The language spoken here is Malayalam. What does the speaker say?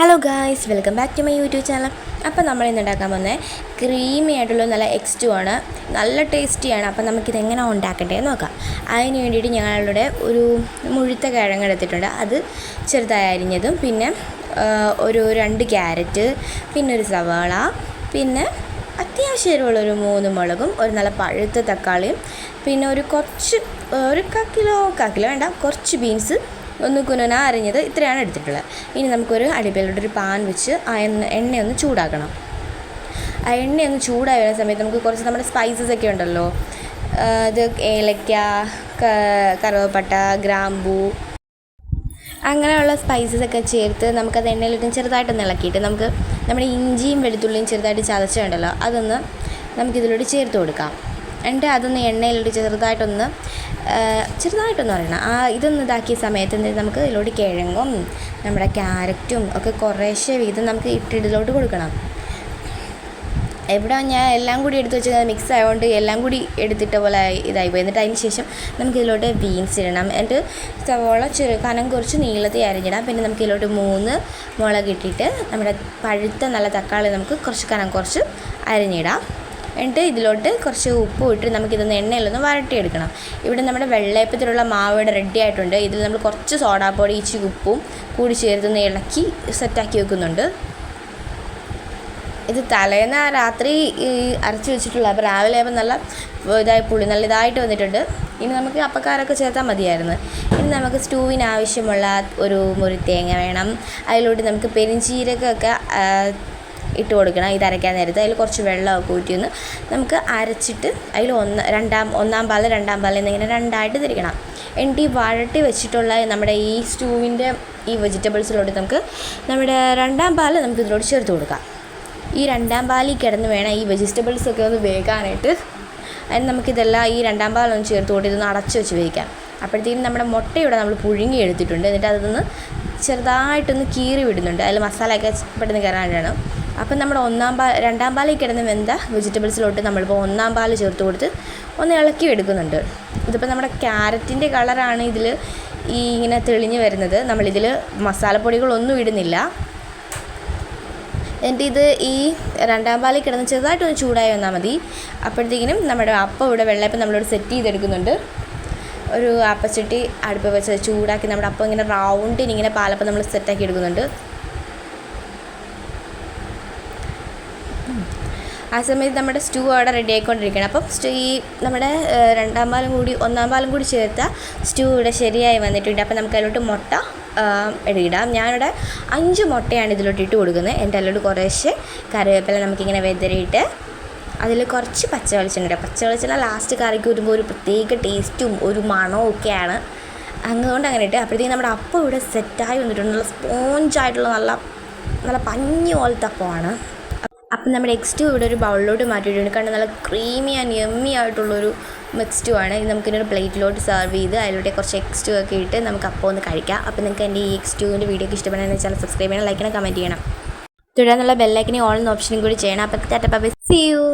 Hello guys, welcome back to my YouTube channel. അപ്പോൾ നമ്മൾ ഇന്ന് ഉണ്ടാക്കാൻ പോകുന്നത് ക്രീമി ആയിട്ടുള്ള നല്ല എക്സ്റ്റു ആണ്. നല്ല ടേസ്റ്റിയാണ്. അപ്പോൾ നമുക്കിതെങ്ങനെ ഉണ്ടാക്കണ്ടേ നോക്കാം. അതിന് വേണ്ടിയിട്ട് ഞങ്ങളുടെ ഒരു മുഴുത്ത കിഴങ്ങ് എടുത്തിട്ടുണ്ട്. അത് ചെറുതായി അരിഞ്ഞതും, പിന്നെ ഒരു 2 ക്യാരറ്റ്, പിന്നെ ഒരു സവാള, പിന്നെ അത്യാവശ്യം എരിവുള്ളൊരു 3 മുളകും, ഒരു നല്ല പഴുത്ത തക്കാളിയും, പിന്നെ ഒരു 1 കിലോ വേണ്ട, കുറച്ച് ബീൻസ് ഒന്ന് കുനുന അരിഞ്ഞത്, ഇത്രയാണ് എടുത്തിട്ടുള്ളത്. ഇനി നമുക്കൊരു അടുപ്പിലോട്ടൊരു പാൻ വെച്ച് ആ എണ്ണയൊന്ന് ചൂടാക്കണം. ആ എണ്ണയൊന്ന് ചൂടായി വരുന്ന സമയത്ത് നമുക്ക് കുറച്ച് നമ്മുടെ സ്പൈസസ് ഒക്കെ ഉണ്ടല്ലോ, ഇത് ഏലക്ക, കറുവപ്പട്ട, ഗ്രാമ്പൂ, അങ്ങനെയുള്ള സ്പൈസസ് ഒക്കെ ചേർത്ത് നമുക്കത് എണ്ണയിലിട്ട് ചെറുതായിട്ടൊന്ന് ഇളക്കിയിട്ട് നമുക്ക് നമ്മുടെ ഇഞ്ചിയും വെളുത്തുള്ളിയും ചെറുതായിട്ട് ചതച്ചുണ്ടല്ലോ, അതൊന്ന് നമുക്കിതിലോട്ട് ചേർത്ത് കൊടുക്കാം. എന്നിട്ട് അതൊന്ന് എണ്ണയിലിട്ട് ചെറുതായിട്ടൊന്ന് പറയണം. ഇതൊന്ന് ഇതാക്കിയ സമയത്ത് നമുക്ക് ഇതിലോട്ട് കിഴങ്ങും നമ്മുടെ ക്യാരറ്റും ഒക്കെ കുറേശ്ശെ വീതം നമുക്ക് ഇതിലോട്ട് കൊടുക്കണം. എവിടെ ഞാൻ എല്ലാം കൂടി എടുത്ത് വെച്ചത് മിക്സ് ആയതുകൊണ്ട് എല്ലാം കൂടി എടുത്തിട്ട പോലെ ഇതായിപ്പോയി. എന്നിട്ട് അതിന് ശേഷം നമുക്കിതിലോട്ട് ബീൻസ് ഇടണം. എന്നിട്ട് സവോള കനം കുറച്ച് നീളത്തിൽ അരിഞ്ഞിടാം. പിന്നെ നമുക്ക് ഇതിലോട്ട് 3 മുളക് ഇട്ടിട്ട് നമ്മുടെ പഴുത്ത നല്ല തക്കാളി നമുക്ക് കുറച്ച് കനം കുറച്ച് അരിഞ്ഞിടാം. എന്നിട്ട് ഇതിലോട്ട് കുറച്ച് ഉപ്പും ഇട്ട് നമുക്കിതൊന്ന് എണ്ണയിലൊന്ന് വരട്ടിയെടുക്കണം. ഇവിടെ നമ്മുടെ വെള്ളയപ്പത്തിലുള്ള മാവ് ഇവിടെ റെഡി ആയിട്ടുണ്ട്. ഇതിൽ നമ്മൾ കുറച്ച് സോഡാപ്പൊടി, ഇച്ചിരി ഉപ്പും കൂടി ചേർത്തൊന്ന് ഇളക്കി സെറ്റാക്കി വെക്കുന്നുണ്ട്. ഇത് തലേന്ന് രാത്രി അരച്ച് വെച്ചിട്ടുള്ള, അപ്പോൾ രാവിലെ ആയപ്പോൾ നല്ല നല്ല ഇതായിട്ട് വന്നിട്ടുണ്ട്. ഇനി നമുക്ക് അപ്പക്കാരൊക്കെ ചേർത്താൽ മതിയായിരുന്നു. ഇനി നമുക്ക് സ്റ്റൂവിന് ആവശ്യമുള്ള ഒരു മുറി തേങ്ങ വേണം. അതിലോട്ട് നമുക്ക് പെരിഞ്ചീരകമൊക്കെ ഇട്ട് കൊടുക്കണം. ഇത് അരയ്ക്കാൻ നേരത്ത് അതിൽ കുറച്ച് വെള്ളമൊക്കെ ഊറ്റിയൊന്ന് നമുക്ക് അരച്ചിട്ട് അതിൽ ഒന്നാം പാല് 2ാം പാല് എന്നിങ്ങനെ 2ആയിട്ട് തിരിക്കണം. എന്നിട്ട് ഈ വഴട്ടി വെച്ചിട്ടുള്ള നമ്മുടെ ഈ സ്റ്റൂവിൻ്റെ ഈ വെജിറ്റബിൾസിലോട്ട് നമുക്ക് നമ്മുടെ 2ാം പാല് നമുക്ക് ഇതിലോട്ട് ചേർത്ത് കൊടുക്കാം. ഈ 2ാം പാലിൽ കിടന്ന് വേണം ഈ വെജിറ്റബിൾസൊക്കെ ഒന്ന് വേകാനായിട്ട്. അതിന് നമുക്കിതെല്ലാം ഈ 2ാം പാലൊന്ന് ചേർത്ത് കൊടുത്ത് ഇതൊന്ന് അടച്ച് വെച്ച് വേവിക്കാം. അപ്പോഴത്തേക്കും നമ്മുടെ മുട്ടയുടെ നമ്മൾ പുഴുങ്ങി എടുത്തിട്ടുണ്ട്. എന്നിട്ട് അതൊന്ന് ചെറുതായിട്ടൊന്ന് കീറി വിടുന്നുണ്ട്. അതിൽ മസാലയൊക്കെ പെട്ടെന്ന് കയറാനാണ്. അപ്പം നമ്മുടെ 2ാം പാലിൽ കിടന്ന് വെന്ത വെജിറ്റബിൾസിലോട്ട് നമ്മളിപ്പോൾ 1ാം പാല് ചേർത്ത് കൊടുത്ത് ഒന്ന് ഇളക്കി എടുക്കുന്നുണ്ട്. ഇതിപ്പോൾ നമ്മുടെ ക്യാരറ്റിൻ്റെ കളറാണ് ഇതിൽ ഇങ്ങനെ തെളിഞ്ഞ് വരുന്നത്. നമ്മളിതിൽ മസാലപ്പൊടികളൊന്നും ഇടുന്നില്ല. എന്നിട്ട് ഇത് ഈ 2ാം പാലിൽ കിടന്ന് ചെറുതായിട്ടൊന്ന് ചൂടായി വന്നാൽ മതി. അപ്പോഴത്തേക്കിനും നമ്മുടെ അപ്പം ഇവിടെ വെള്ളയപ്പം നമ്മളിവിടെ സെറ്റ് ചെയ്തെടുക്കുന്നുണ്ട്. ഒരു അപ്പച്ചട്ടി അടുപ്പ് വെച്ച് ചൂടാക്കി നമ്മുടെ അപ്പം ഇങ്ങനെ റൗണ്ടിനിങ്ങനെ പാലപ്പം നമ്മൾ സെറ്റാക്കി എടുക്കുന്നുണ്ട്. ആ സമയത്ത് നമ്മുടെ സ്റ്റൂ അവിടെ റെഡി ആയിക്കൊണ്ടിരിക്കണം. അപ്പം ഈ നമ്മുടെ 2ാം പാലും കൂടി 1ാം പാലും കൂടി ചേർത്ത സ്റ്റൂ ഇവിടെ ശരിയായി വന്നിട്ടുണ്ട്. അപ്പം നമുക്ക് അതിലോട്ട് മുട്ട ഇടാം. ഞാനിവിടെ 5 മുട്ടയാണ് ഇതിലോട്ട് ഇട്ട് കൊടുക്കുന്നത്. എൻ്റെ അതിലോട്ട് കുറേശ്ശെ കറിവേപ്പില നമുക്കിങ്ങനെ വെതറിയിട്ട് അതിൽ കുറച്ച് പച്ചവെളിച്ചെണ്ണ ഇടാം. പച്ചവെളിച്ചെണ്ണ ലാസ്റ്റ് കറിക്ക് വരുമ്പോൾ ഒരു പ്രത്യേക ടേസ്റ്റും ഒരു മണവും ഒക്കെയാണ്. അതുകൊണ്ട് അങ്ങനെ ഇട്ട് അപ്പോഴത്തേക്കും നമ്മുടെ അപ്പം ഇവിടെ സെറ്റായി വന്നിട്ടുണ്ട്. നല്ല സ്പോഞ്ചായിട്ടുള്ള നല്ല പഞ്ഞി പോലത്തെ അപ്പമാണ്. അപ്പം നമ്മുടെ എക്സ്റ്റു ഇവിടെ ഒരു ബൗളിലോട്ട് മാറ്റിയിട്ടുണ്ട്. കാരണം നല്ല ക്രീമി ആൻഡ് യമ്മി ആയിട്ടുള്ളൊരു മിക്സ്റ്റു ആണ്. ഇത് നമുക്കിനൊരു പ്ലേറ്റിലോട്ട് സെർവ് ചെയ്ത് അതിലൂടെ കുറച്ച് എക്സ്റ്റു ഒക്കെ ഇട്ട് നമുക്ക് അപ്പം ഒന്ന് കഴിക്കാം. അപ്പോൾ നിങ്ങൾക്ക് എൻ്റെ ഈ എക്സ്റ്റുവിൻ്റെ വീഡിയോ ഒക്കെ ഇഷ്ടപ്പെടുന്നതെന്ന് വെച്ചാൽ സബ്സ്ക്രൈബ് ചെയ്യണം, ലൈക്ക് ചെയ്യണം, കമൻറ്റ് ചെയ്യണം. തുടർന്നുള്ള ബെല്ലൈക്കനെ ഓൾ എന്ന ഓപ്ഷനും കൂടി ചെയ്യണം. അപ്പോൾ ടാറ്റ ബൈ, സീ യു.